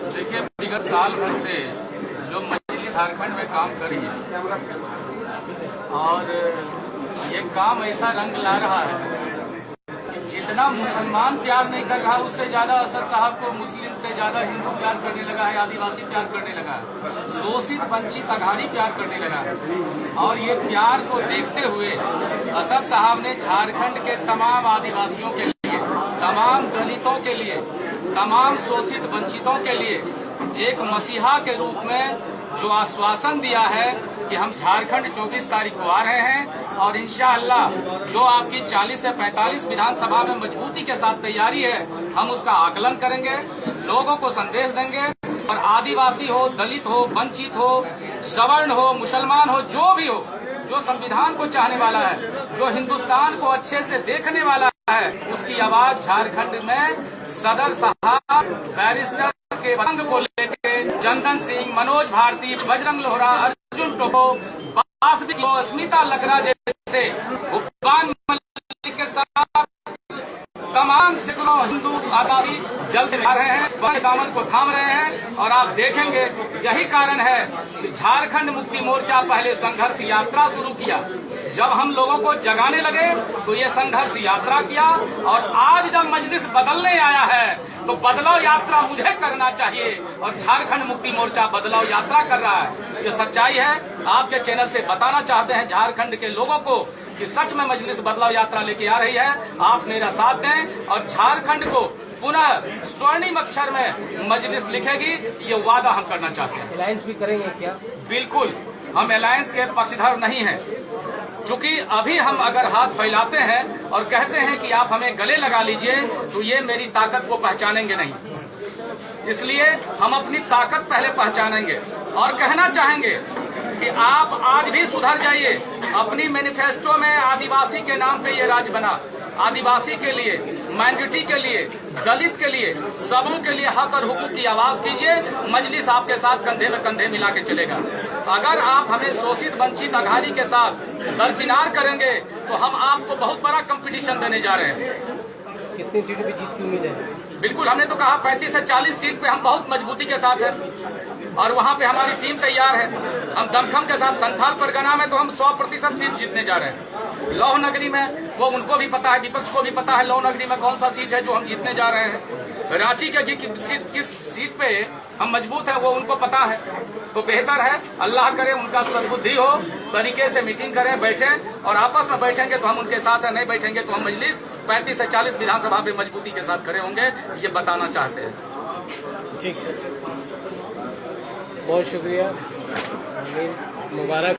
देखिए, विगत साल भर से जो मजलिस झारखंड में काम करी है और ये काम ऐसा रंग ला रहा है कि जितना मुसलमान प्यार नहीं कर रहा, उससे ज्यादा असद साहब को मुस्लिम से ज्यादा हिंदू प्यार करने लगा है, आदिवासी प्यार करने लगा है, शोषित वंचित अघाड़ी प्यार करने लगा है। और ये प्यार को देखते हुए असद साहब ने झारखंड के तमाम आदिवासियों के लिए, तमाम दलितों के लिए, तमाम शोषित वंचितों के लिए एक मसीहा के रूप में जो आश्वासन दिया है कि हम झारखंड 24 तारीख को आ रहे हैं और इंशाअल्लाह जो आपकी 40 से 45 विधानसभा में मजबूती के साथ तैयारी है, हम उसका आकलन करेंगे, लोगों को संदेश देंगे और आदिवासी हो, दलित हो, वंचित हो, सवर्ण हो, मुसलमान हो, जो भी हो, जो संविधान को चाहने वाला है, जो हिंदुस्तान को अच्छे से देखने वाला है, उसकी आवाज झारखंड में सदर साहब, बैरिस्टर के बंग को लेके चंदन सिंह, मनोज भारती, बजरंग लोहरा, अर्जुन टोपो, स्मिता लकड़ा जैसे भूपान मलिक के साथ तमाम सैकड़ों हिंदू आदिवासी जल से आ रहे हैं, वह दामन को थाम रहे हैं। और आप देखेंगे यही कारण है कि झारखंड मुक्ति मोर्चा पहले संघर्ष यात्रा शुरू किया, जब हम लोगों को जगाने लगे तो ये संघर्ष यात्रा किया, और आज जब मजलिस बदलने आया है तो बदलाव यात्रा मुझे करना चाहिए और झारखंड मुक्ति मोर्चा बदलाव यात्रा कर रहा है। ये सच्चाई है। आपके चैनल से बताना चाहते हैं झारखंड के लोगों को कि सच में मजलिस बदलाव यात्रा लेके आ रही है। आप मेरा साथ दें और झारखंड को पुनः स्वर्णिम अक्षर में मजलिस लिखेगी, ये वादा हम करना चाहते हैं। अलायंस भी करेंगे क्या? बिल्कुल, हम अलायंस के पक्षधर नहीं हैं। चूंकि अभी हम अगर हाथ फैलाते हैं और कहते हैं कि आप हमें गले लगा लीजिए, तो ये मेरी ताकत को पहचानेंगे नहीं। इसलिए हम अपनी ताकत पहले पहचानेंगे और कहना चाहेंगे कि आप आज भी सुधर जाइए। अपनी मैनिफेस्टो में आदिवासी के नाम पे ये राज्य बना, आदिवासी के लिए, माइनॉरिटी के लिए, दलित के लिए, सबों के लिए हक और हुकूक की आवाज कीजिए। मजलिस आपके साथ कंधे में कंधे मिला के चलेगा। अगर आप हमें शोषित वंचित अघाड़ी के साथ दरकिनार करेंगे तो हम आपको बहुत बड़ा कंपटीशन देने जा रहे हैं। कितनी सीटों पे जीत की उम्मीद है? बिल्कुल, हमने तो कहा 35 से 40 सीट पे हम बहुत मजबूती के साथ हैं और वहाँ पे हमारी टीम तैयार है। हम दमखम के साथ संथाल परगना में तो हम 100% सीट जीतने जा रहे हैं। लौह नगरी में वो उनको भी पता है, विपक्ष को भी पता है लौह नगरी में कौन सा सीट है जो हम जीतने जा रहे हैं। रांची के किस सीट पे हम मजबूत है वो उनको पता है। तो बेहतर है, अल्लाह करे उनका सद्बुद्धि हो, तरीके से मीटिंग करें, बैठें और आपस में बैठेंगे तो हम उनके साथ है, नहीं बैठेंगे तो हम मजलिस 35 से 40 विधानसभा में मजबूती के साथ खड़े होंगे, ये बताना चाहते हैं। ठीक, बहुत शुक्रिया, मुबारक।